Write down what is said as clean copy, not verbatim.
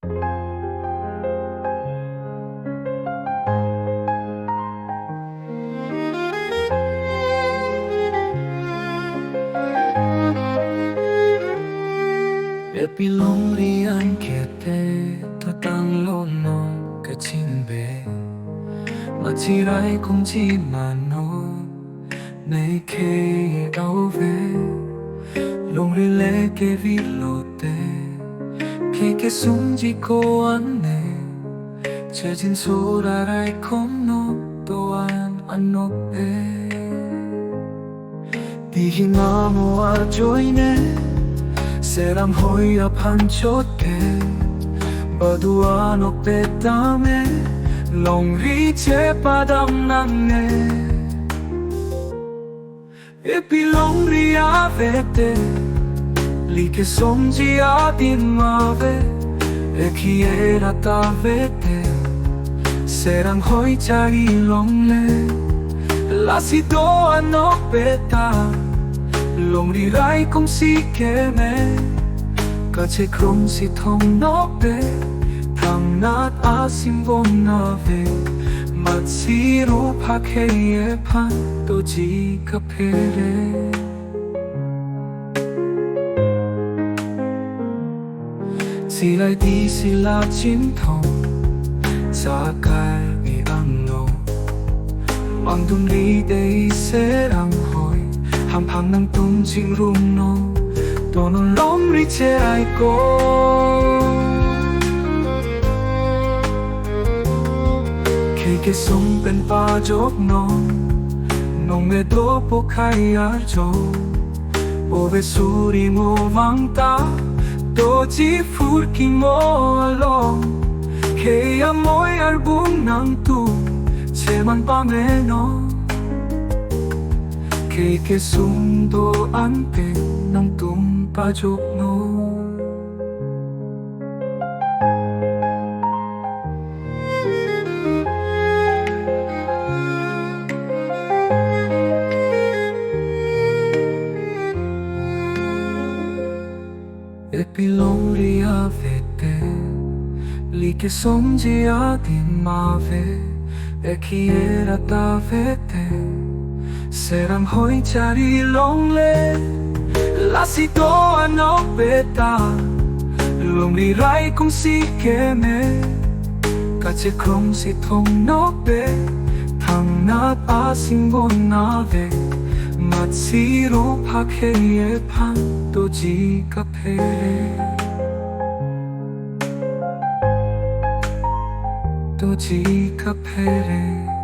Epilongrian kete tatang lono kachinbe Matirai kong chi mano Nei ke auve Longri le ke vilote Ke sungji ko anne Chejin sorarai kong no toan anope Dihinga mo ajoine Seram hoya panchote Badua no petame Longri che padam nanne Epi longri avete Like somji adin mave Eki era tavete Seram hoy chari longle Lasi doa no peta Longri rai kong si keme Kache krong si thong nope Thang nat asim von nave Mat si ru phake ye pan To ji kapere Silai di sila chin thong Sa kai mi ang no Mang dun ri de serang hoi Ham phang nang tung ching rum no Tonon long ri che ai ko Ke sung pen pa jok no Nong me do po khai ar jo O ve suri mo vang ta Do chi fur ki mo along Ke amoy ar bung nang tu Che man pa me no Ke sung do an pe nang tum pa jok no Epilong ria vete Like somji adin mave Eki era ta vete Seram hoy chari longle Lasi doa no peta Longri rai kong si keme Kache krong si thong no pe Thang nat asim bon nave Mat si ru phake ye pan To ji kapere To ji kapere